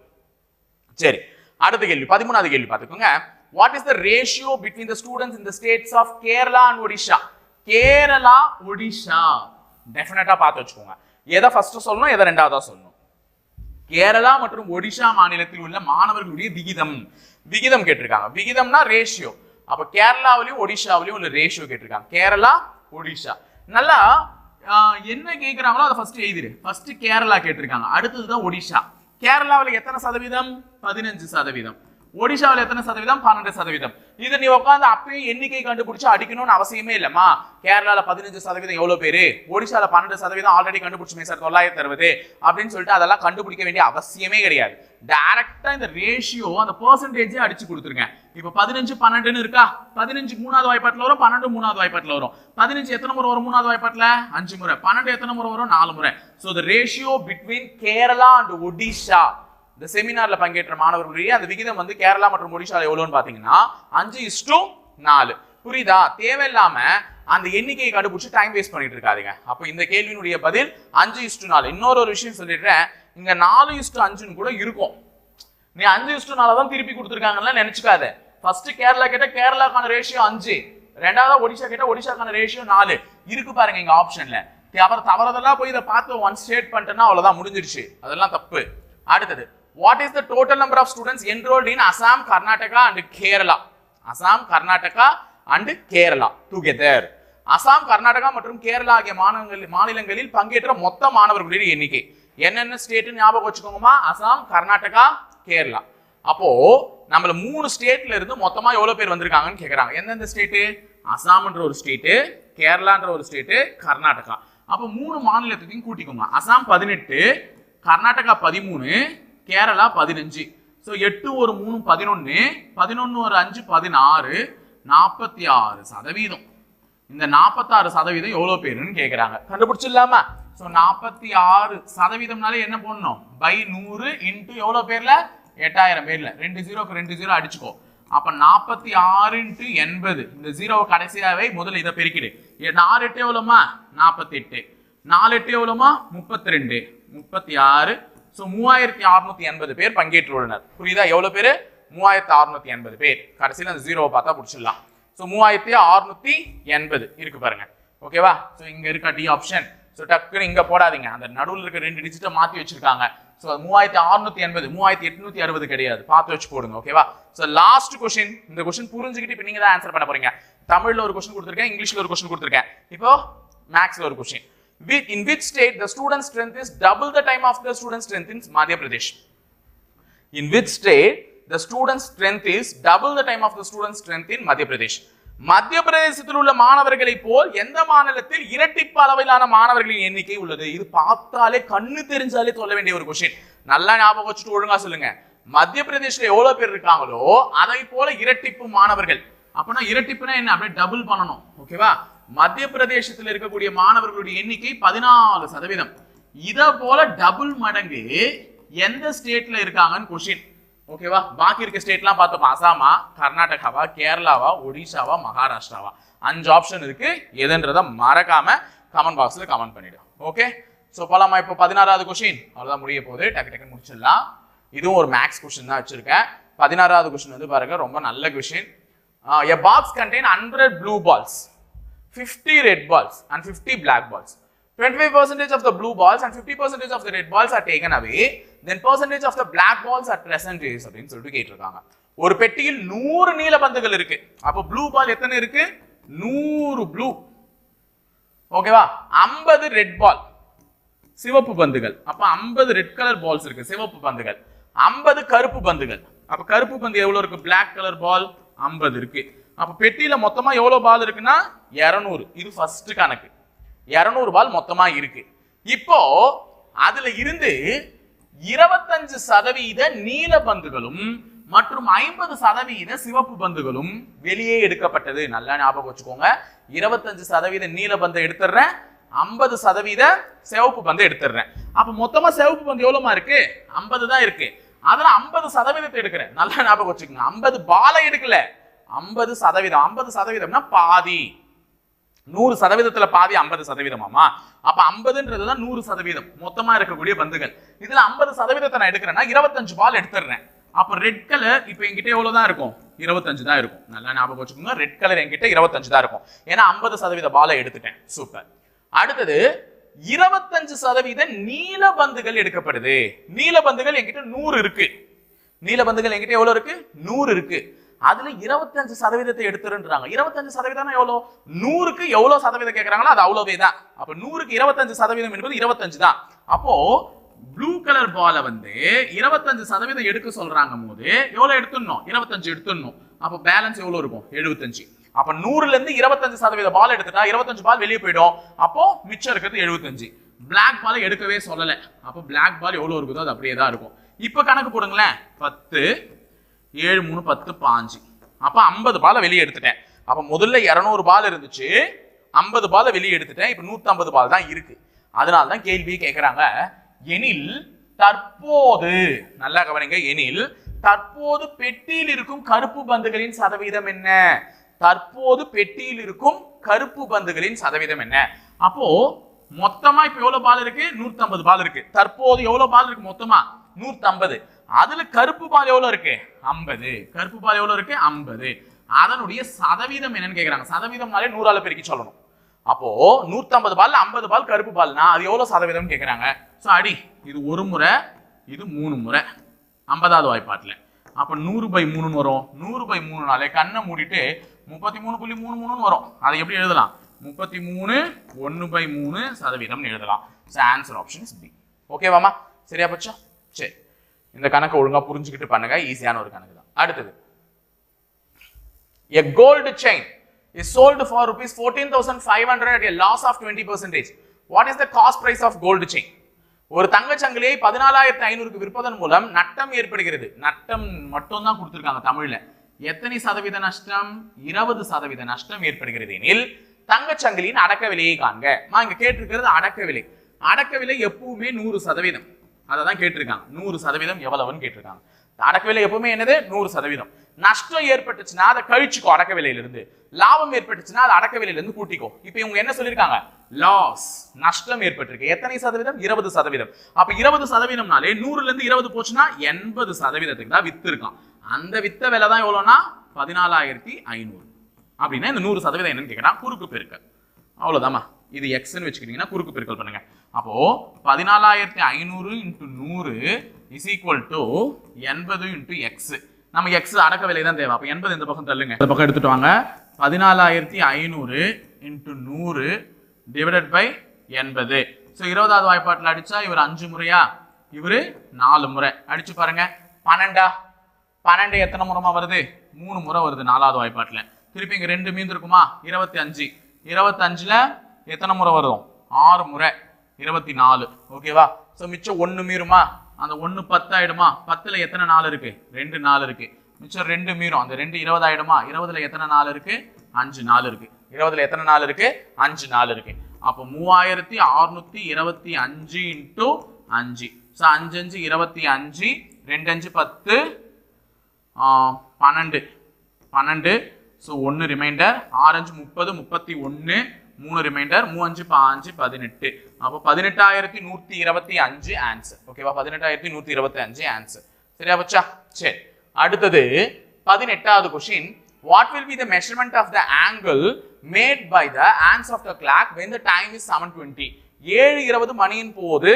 சரி, அடுத்த கேள்வி 13வது கேள்வி பார்த்துக்கோங்க. What is the ratio between the students in the states of Kerala and Odisha? Kerala Odisha டெஃபினட்டா பார்த்து வச்சுக்கோங்க. எதை ஃபர்ஸ்ட் சொல்லணும், எதை ரெண்டாவதா சொல்லணும்? கேரளா மற்றும் ஒடிஷா மாநிலத்தில் உள்ள மாணவர்களுடைய விகிதம் கேட்டிருக்காங்க. விகிதம்னா ரேஷியோ. அப்ப கேரளாவிலையும் ஒடிஷாவிலையும் உள்ள ரேஷியோ கேட்டிருக்காங்க. கேரளா ஒடிஷா. நல்லா என்ன கேட்கிறாங்களோ அதை ஃபர்ஸ்ட் எழுதிரு. ஃபர்ஸ்ட் கேரளா கேட்டிருக்காங்க, அடுத்ததுதான் ஒடிஷா. கேரளாவில் எத்தனை சதவீதம்? 15%. ஒடிஷாவில் எத்தனை சதவீதம்? 12%. இதை நீ உட்காந்து அப்பயும் எண்ணிக்கை கண்டுபிடிச்சு அடிக்கணும்னு அவசியமே இல்லம்மா. கேரளால 15% எவ்வளவு பேரு? ஒடிஷால 12% ஆல்ரெடி கண்டுபிடிச்சுமே சார் 960 அப்படின்னு சொல்லிட்டு அதெல்லாம் கண்டுபிடிக்க வேண்டிய அவசியமே கிடையாது. டைரக்டா இந்த ரேஷியோ அந்த பெர்சன்டேஜ் அடிச்சு கொடுத்துருங்க. இப்ப 15 12ன்னு இருக்கா? 15 3வது வாய்ப்பாட்டுல வரும், 12 3வது வாய்ப்பாட்டுல வரும். 15 எத்தனை முறை வரும் 3வது வாய்ப்பாட்டுல? 5 முறை. 12 எத்தனை முறை வரும்? 4 முறை. So the ratio between Kerala and Odisha இந்த செமினார்ல பங்கேற்ற மாணவர்களுடைய அந்த விகிதம் வந்து கேரளா மற்றும் ஒடிஷால எவ்வளவுன்னு பாத்தீங்கன்னா 5:4. புரியுதா? தேவையில்லாம அந்த எண்ணிக்கையை கண்டுபிடிச்சு டைம் வேஸ்ட் பண்ணிட்டு இருக்காதீங்க. அப்ப இந்த கேள்வியினுடைய பதில் 5:4. இன்னொரு விஷயம் சொல்லிடுறேன், இங்க 4:5 கூட இருக்கும். நீ 5:4 தான் திருப்பி கொடுத்துருக்காங்கன்னு நினைச்சுக்காத. ஃபர்ஸ்ட் கேரளா கேட்ட கேரளாக்கான ரேஷியோ 5, ரெண்டாவது ஒடிஷா கேட்ட ஒடிஷாக்கான ரேஷியோ 4 இருக்கு பாருங்க இங்க ஆப்ஷன்ல. தவறுதலா போய் இதை பார்த்து ஒன் ஸ்டேட் பண்ணிட்டேன்னா அவ்வளவுதான், முடிஞ்சிருச்சு. அதெல்லாம் தப்பு. அடுத்தது, what is the total number of students enrolled in Assam, Karnataka and Kerala? Assam, Karnataka and Kerala together. Assam, Karnataka மற்றும் கேரளா ஆகிய மாநிலங்களில் பங்கேற்ற மொத்த மாணவர்களுடைய எண்ணிக்கை. என்னென்ன ஸ்டேட் ஞாபகம் வச்சுக்கோங்கம்மா? அசாம், கர்நாடகா, கேரளா. அப்போ நம்மள 3 ஸ்டேட்ல இருந்து மொத்தமா எவ்வளவு பேர் வந்திருக்காங்கன்னு கேக்குறாங்க. எந்தெந்த ஸ்டேட்? அசாம்ன்ற ஒரு ஸ்டேட், கேரளான்ற ஒரு ஸ்டேட், கர்நாடகா. அப்போ 3 மாநிலத்தையும் கூட்டிக்கோங்க. அசாம் 18, கர்நாடகா 13, கேரளா 15. சோ 8 ஒரு 3 11, 11 ஒரு 5 16, 46%. இந்த 46% எவ்வளவு பேருன்னு கேக்குறாங்க. கண்டுபிடிச்சிடலாமா? சோ 46%னால என்ன பண்ணணும்? பை 100 இன்டு எவ்வளவு பேர்ல? 8000 பேர்ல. 2 0க்கு 2 0 அடிச்சுக்கோ. அப்ப 46 இன்டு 80. இந்த 0 கடைசியாவே முதல்ல இதை பெருக்கிடு. 4 8 எவ்வளவுமா? 48. 4 8 எவ்வளவுமா? 32, 36. சோ 3680 பேர் பங்கேற்றுள்ளனர். புரியுதா? எவ்வளவு பேரு? 3680 பேர். கடைசியில அந்த 0வை பார்த்தா புடிச்சிடலாம். சோ 3680 இருக்கு பாருங்க. ஓகேவா? சோ இங்க இருக்க டி ஆப்ஷன். சோ டக்குன்னு இங்க போடாதீங்க, அந்த நடுவுல இருக்க 2 டிஜிட்டை மாத்தி வச்சிருக்காங்க. சோ 3680, 3860 கிடையாது, பார்த்து வச்சு போடுங்க. ஓகேவா? So last question. இந்த क्वेश्चन புரிஞ்சுக்கிட்டு இப்போ நீங்க தான் ஆன்சர் பண்ண போறீங்க. தமிழ்ல ஒரு क्वेश्चन கொடுத்திருக்கேன், இங்கிலீஷ்ல ஒரு क्वेश्चन கொடுத்திருக்கேன். இப்போ மேத்ஸ்ல ஒரு question. In which state the student strength is double the time of the student strength in Madhya Pradesh? In which state the student strength is double the time of the student strength in Madhya Pradesh? மத்திய பிரதேசத்தில் உள்ள மாணவர்களை போல் எந்த மாநிலத்தில் இரட்டிப்பு அளவிலான மாணவர்களின் எண்ணிக்கை உள்ளது? இது பார்த்தாலே கண்ணு தெரிஞ்சாலே சொல்ல வேண்டிய ஒரு क्वेश्चन. நல்லா ஞாபகம் வச்சுட்டு ஒழுங்கா சொல்லுங்க. மத்திய பிரதேசல எவ்வளவு பேர் இருக்காங்களோ அதை போல இரட்டிப்பு மாணவர்கள். அப்பனா இரட்டிப்புனா என்ன? அப்படியே டபுள் பண்ணணும். ஓகேவா? மத்திய பிரதேசத்தில் இருக்கக்கூடிய மாணவர்களுடைய எண்ணிக்கை 14%. இத போல டபுள் மடங்கு எந்த ஸ்டேட்ல இருக்காங்கன்னு क्वेश्चन. ஓகேவா? பாக்கி இருக்க ஸ்டேட்லாம் பார்த்தோம். அசாமா, கர்நாடகாவா, கேரளாவா, ஒடிஷாவா, மகாராஷ்டிராவா? 5 ஆப்ஷன் இருக்கு. எதுன்றத மறக்காம கமெண்ட் பாக்ஸ்ல கமெண்ட் பண்ணிடு. ஓகே? சோ போலாமா? இப்போ 16வது क्वेश्चन. அவ்வளவுதான், முடிய போகுது. டக்கு டக்குன்னு முடிச்சிடலாம். இதுவும் ஒரு மேக்ஸ் क्वेश्चन தான் வச்சிருக்கேன். 16வது क्वेश्चन வந்து பாருங்க, ரொம்ப நல்ல question. A box contain 100 blue balls, 50 red balls and 50 black balls. 25% of the blue balls and 50% of the red balls are taken away. Then percentage of the black balls are present is அப்படின்னு சொல்லிட்டு கேட்டிருக்காங்க. ஒரு பெட்டியில் 100 நீல பந்துகள் இருக்கு. அப்போ blue பால் எத்தனை இருக்கு? 100 ப்ளூ. ஓகேவா? 50 ரெட் பால், சிவப்பு பந்துகள். அப்ப 50 ரெட் கலர் பால்ஸ் இருக்கு, சிவப்பு பந்துகள். 50 கருப்பு பந்துகள். அப்ப கருப்பு பந்து எவ்வளவு இருக்கு? பிளாக் கலர் பால் 50 இருக்கு. அப்ப பெட்டியில மொத்தமா எவ்வளவு பால் இருக்குன்னா 200. இது ஃபர்ஸ்ட் கணக்கு. 200 பால் மொத்தமா இருக்கு. இப்போ அதுல இருந்து 25% நீல பந்துகளும் மற்றும் 50% சிவப்பு பந்துகளும் வெளியே எடுக்கப்பட்டது. நல்லா ஞாபகம் வச்சுக்கோங்க. 25% நீல பந்தை எடுத்துறேன், 50% சிவப்பு பந்தை எடுத்துறேன். அப்ப மொத்தமா சிவப்பு பந்து எவ்வளவுமா இருக்கு? 50 தான் இருக்கு. அதுல 50% எடுக்கிறேன். நல்லா ஞாபகம் வச்சுக்கோங்க. 50 பாலை எடுக்கல, 50%. 50%னா பாதி. 100%த்துல பாதி 50%. அப்ப 50ன்றதுதான் 100%. மொத்தமா இருக்கக்கூடிய பந்துகள். இதுல 50% நான் எடுக்கிறேன்னா 25 பால் எடுத்துறேன். அப்ப ரெட் கலர் இப்ப என்கிட்ட எவ்வளவுதான் இருக்கும்? 25 தான் இருக்கும். நல்லா ஞாபகம் வச்சுக்கோங்க. ரெட் கலர் என்கிட்ட 25 தான் இருக்கும். ஏன்னா 50% பாலை எடுத்துட்டேன். சூப்பர். அடுத்தது 25% நீல பந்துகள் எடுக்கப்படுது. நீல பந்துகள் என்கிட்ட 100 இருக்கு. நீல பந்துகள் என்கிட்ட எவ்வளவு இருக்கு? 100 இருக்கு. அதுல 25% எடுத்துருன்றாங்க. 25% எவ்வளவு? 100க்கு எவ்வளவு சதவீதம் கேட்கறாங்களோ அது அவ்வளவே தான். அப்ப 100க்கு 25% என்பது 25 தான். அப்போ ப்ளூ கலர் பாலை வந்து 25% எடுக்க சொல்றாங்க போது எவ்வளவு எடுத்துடணும்? 25 எடுத்துடணும். அப்ப பேலன்ஸ் எவ்வளவு இருக்கும்? 75. அப்ப 100ல இருந்து 25% பால் எடுத்துட்டா 25 பால் வெளியே போயிடும். அப்போ மிச்சம் இருக்கிறது 75. பிளாக் பால் எடுக்கவே சொல்லல. அப்போ பிளாக் பால் எவ்வளவு இருக்குதோ அது அப்படியே தான் இருக்கும். இப்ப கணக்கு போடுங்களேன். 10 7 3 10 5. அப்ப 50 பாலை வெளியே எடுத்துட்டேன். அப்ப முதல்ல 200 பால் இருந்துச்சு, 50 பாலை வெளியே எடுத்துட்டேன். இப்ப 150 பால் தான் இருக்கு. அதனால தான் கேள்வி கேட்கறாங்க. எனில் தற்போது நல்லா கவனிங்க எனில் தற்போது பெட்டியில் இருக்கும் கருப்பு பந்துகளின் சதவீதம் என்ன? தற்போது பெட்டியில் இருக்கும் கருப்பு பந்துகளின் சதவீதம் என்ன? அப்போ மொத்தமா இப்ப எவ்வளவு பால் இருக்கு? 150 பால் இருக்கு. தற்போது எவ்வளவு பால் இருக்கு? மொத்தமா 150. அதுல கருப்பு பால் எவ்வளவு இருக்கு? 50. கருப்பு பால் எவ்வளவு இருக்கு? 50. அதனுடைய சதவீதம் என்னன்னு கேக்குறாங்க. சதவீதம்னாலே 100ஆல பெருக்கி சொல்லணும். அப்போ 150 பால்ல 50 பால் கருப்பு பால்னா அது எவ்வளவு சதவீதம் கேக்குறாங்க. சோ அடி இது ஒரு முறை, இது 3 முறை 50வது வாய்ப்பாட்டுல. அப்ப 100/3 வரும். 100/3னாலே கண்ணை மூடிட்டு 33.33 வரும். அதை எப்படி எழுதலாம்? 33 1/3% எழுதலாம். So answer option is B. ஓகேவாமா? சரியா போச்சா? சரி, இந்த கணக்கு ஒழுங்கா புரிஞ்சுக்கிட்டு பண்ணுங்க. ஈஸியான ஒரு கணக்கு தான். அடுத்தது, a gold chain is sold for rupees 14,500 at a loss of 20%. What is the cost price of gold chain? ஒரு தங்கச் சங்கிலியை 14,500க்கு விற்பதன் மூலம் நட்டம் ஏற்படுகிறது. நட்டம் மட்டும் தான் கொடுத்திருக்காங்க தமிழ்ல. எத்தனை சதவீத நஷ்டம்? 20% நஷ்டம் ஏற்படுகிறது எனில் தங்கச் சங்கிலியின் அடக்க விலையை காண்க. இங்க கேட்டிருக்கிறது அடக்க விலை. அடக்க விலை எப்பவுமே 100%. அததான் கேட்டிருக்காங்க. 100% எவ்வளவுன்னு கேட்டிருக்காங்க. அடக்க விலை எப்பவுமே என்னது? 100%. நஷ்டம் ஏற்பட்டுச்சுன்னா அதை கழிச்சுக்கோ அடக்க விலையில இருந்து. லாபம் ஏற்பட்டுச்சுன்னா அது அடக்க விலையில இருந்து கூட்டிக்கோ. இப்ப இவங்க என்ன சொல்லிருக்காங்க? லாஸ், நஷ்டம் ஏற்பட்டிருக்கு. எத்தனை சதவீதம்? 20%. அப்ப 20%னாலே 100ல இருந்து 20 போச்சுன்னா 80%க்கு தான் வித்து இருக்கான். அந்த வித்த விலை தான் எவ்வளவுனா 14,500. அப்படின்னா இந்த 100% என்னன்னு கேட்கறான்? குறுக்கு பெருக்கல். அவ்வளவுதாமா. இது எக்ஸ்ன்னு வச்சுக்கிட்டீங்கன்னா குறுக்கு பெருக்கல் பண்ணுங்க. அப்போ 14,500 × 100 is equal to 80 × x. நம்ம x அடக்க விலை தான் தேவை. அப்ப 80 இந்த பக்கம் தள்ளுங்க. இந்த பக்கம் எடுத்துட்டு வாங்க. 14,500 × 100 divided by 80. சோ 20வது வாய்ப்பாட்டுல அடிச்சா இவர் 5 முறையா, இவரு 4 முறை. அடிச்சு பாருங்க. 12 எத்தனை முறைமா வருது? 3 முறை வருது 4வது வாய்ப்பாட்டுல. திருப்பி இங்க 2 மீந்து இருக்குமா? 25. 25ல எத்தனை முறை வரும்? 6 முறை. 24. ஓகேவா? சோ மிச்சம் 1 மீறுமா? அந்த 1 10 ஆயிடுமா? 10ல எத்தனை 4 இருக்கு? 2 4 இருக்கு. மிச்சம் 2 மீறும். அந்த 2 20 ஆயிடுமா? 20ல எத்தனை 4 இருக்கு? 5 4 இருக்கு. 20ல எத்தனை 4 இருக்கு? 5 4 இருக்கு. அப்ப 3625 × 5. சோ 5 5 25, 2 5 10, 12. So 1 remainder. 6 5 30, 31, 3 ரிமைண்டர். 3 5 5 18. அப்ப 18,125 ஆன்சர். ஓகேவா? 18,125 ஆன்சர். சரியா போச்சா? சரி, அடுத்தது 18வது question. What will be the measurement of the angle made by the hands of the clock when the time is 7:20? 7:20 மணியின் போது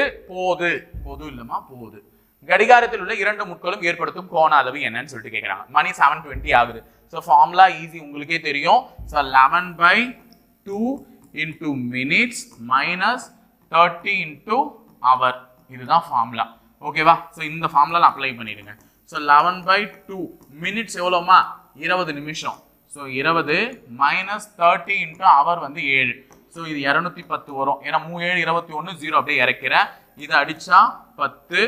கடிகாரத்தில் உள்ள 2 முட்களும் ஏற்படுத்தும் கோண அளவு என்னன்னு சொல்லிட்டு கேக்குறாங்க. மணி 7:20 ஆகுது. சோ ஃபார்முலா ஈஸி, உங்களுக்கே தெரியும். So 11/2 into minutes minus 30 into hour. இதுதான் ஃபார்முலா. ஓகேவா? சோ இந்த ஃபார்முலால அப்ளை பண்ணிடுங்க. சோ 11/2 மினிட்ஸ் எவ்வளவுமா? 20 நிமிஷம். சோ 20 minus 30 into hour வந்து 7. சோ இது 210 வரும். ஏன்னா 7 21 0 அப்படியே இறக்கிறேன். இது அடிச்சா 10.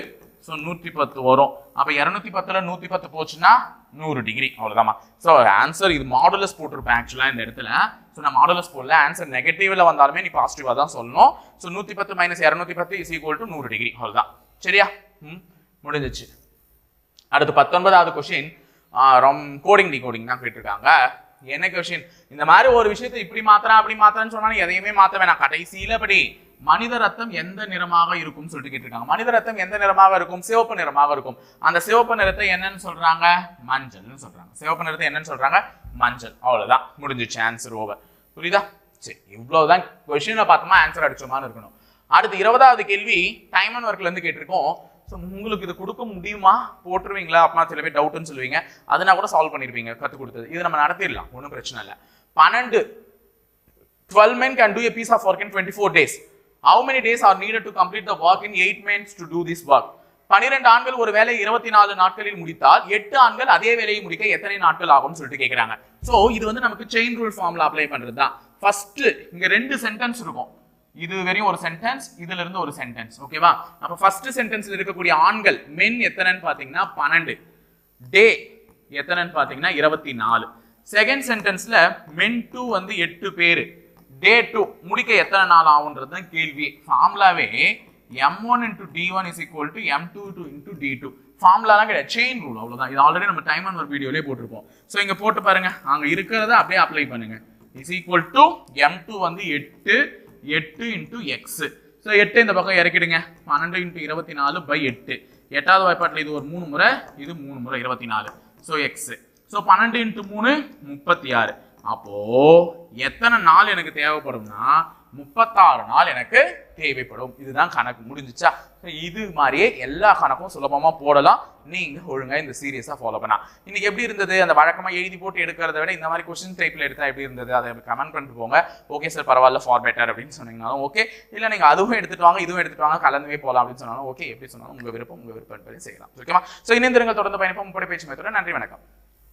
சோ 110 வரும். அப்ப 210ல 110 போச்சுன்னா 100 டிகிரி. அவ்வளவுதாமா. சோ ஆன்சர் இது மாடுலஸ் போட்டிருப்பேன் ஆக்சுவலா இந்த இடத்துல. சோ நான் மாடுலஸ் போடல. ஆன்சர் நெகட்டிவ்ல வந்தாலுமே நீ பாசிட்டிவா தான் சொல்லணும். So 110 - 210 is equal to 100 degree. அவ்வளவுதான். சரியா? முடிஞ்சிச்சு. அடுத்து 19வது क्वेश्चन. கோடிங் டிகோடிங் தான் கேட்டிருக்காங்க. என்ன क्वेश्चन? இந்த மாதிரி ஒரு விஷயத்தை இப்படி மாத்தறேன் அப்படி மாத்தறேன்னு சொன்னாலும் எதையுமே மாத்த வேணாம். கடைசியில படி மனித ரத்தம் எந்த நிறமாக இருக்கும் சொல்லிட்டு கேட்டிருக்காங்க. மனித ரத்தம் எந்த நிறமாக இருக்கும்? சிவப்பு நிறமாக இருக்கும். அந்த சிவப்பு நிறத்தை என்னன்னு சொல்றாங்க? மஞ்சள்னு சொல்றாங்க. சிவப்பு நிறத்தை என்னன்னு சொல்றாங்க? மஞ்சள். அவ்வளவுதான், முடிஞ்சிச்சு. Answer over. புரியுதா? சரி, இவ்வளவுதான். क्वेश्चन பார்த்தோமா ஆன்சர் அடிச்ச மாதிரி இருக்கணும். அடுத்து 20வது கேள்வி டைம் அண்ட் ஒர்க்ல இருந்து கேட்டிருக்கோம். உங்களுக்கு இது கொடுக்க முடியுமா? போட்டுருவீங்களா? அப்பா சில பேர் டவுட்னு சொல்லுவீங்க. அதனா கூட சால்வ் பண்ணிருப்பீங்க கத்து கொடுத்தது. இது நம்ம நடத்திடலாம், ஒன்றும் பிரச்சனை இல்லை. 12 men can do a piece of work in 24 days. How many days are needed to complete the work in 8 men to do this work? 12 ஆண்கள் ஒரு வேலையை 24 நாட்களில் முடித்தால் 8 ஆண்கள் அதே வேலையை முடிக்க எத்தனை நாட்கள் ஆகும் சொல்லிட்டு கேக்குறாங்க. சோ இது வந்து நமக்கு செயின் ரூல் ஃபார்முலா அப்ளை பண்றதுதான். ஃபர்ஸ்ட் இங்க 2 சென்டென்ஸ் இருக்கும். இது வெறும் ஒரு சென்டென்ஸ், இதுல இருந்து ஒரு சென்டென்ஸ். ஓகேவா? அப்ப ஃபர்ஸ்ட் சென்டென்ஸ்ல இருக்கக்கூடிய ஆண்கள் men எத்தனைன்னு பாத்தீங்கன்னா 12. டே எத்தனைன்னு பாத்தீங்கன்னா 24. செகண்ட் சென்டென்ஸ்ல men 2 வந்து 8 பேர். டே 2 முடிக்க எத்தனை நாள் ஆகும்ன்றது தான் கேள்வி. ஃபார்முலாவே m1 into d1 is equal to m2 into d2. ஃபார்முலாலாம் கிடையாது, செயின் ரூல் அவ்வளவுதான். இது ஆல்ரெடி நம்ம டைம் அண்ட் ஒர்க் வீடியோலயே போட்டிருப்போம். ஸோ இங்க போட்டு பாருங்க, அங்க இருக்கிறத அப்படியே அப்ளை பண்ணுங்க. இஸ் ஈக்குவல் டு m2 வந்து 8 into x. ஸோ 8 இந்த பக்கம் இறக்கிடுங்க. 12 into 24/8. எட்டாவது வாய்ப்பாட்டில் இது ஒரு 3 முறை, இது 3 முறை 24. So x. So 12 into 3 36. அப்போ எத்தனை நாள் எனக்கு தேவைப்படும்னா 36 நாள் எனக்கு தேவைப்படும். இதுதான் கணக்கு, முடிஞ்சிச்சா? இது மாதிரியே எல்லா கணக்கும் சுலபமா போடலாம், நீங்க ஒழுங்கா இந்த சீரியஸா ஃபாலோ பண்ணா. இன்னைக்கு எப்படி இருந்தது? அந்த வழக்கமா எழுதி போட்டு எடுக்கிறத விட இந்த மாதிரி கொஸ்டின் டைப்ல எடுத்தா எப்படி இருந்தது அதை கமெண்ட் பண்ணிட்டு போங்க. ஓகே சார் பரவாயில்ல, ஃபார் பெட்டர் அப்படின்னு சொன்னீங்கனாலும் ஓகே, இல்ல நீங்க அதுவும் எடுத்துட்டு வாங்க இதுவும் எடுத்துட்டு வாங்க கலந்துவே போகலாம் அப்படின்னு சொன்னாலும் ஓகே, எப்படி சொன்னாலும் உங்க விருப்பம், உங்க விருப்பம் செய்யலாம். ஓகேமா? ஸோ இணைந்திருங்கள், தொடர்ந்து பயணிப்போம். பேச்சு மேத்தோட. நன்றி, வணக்கம்.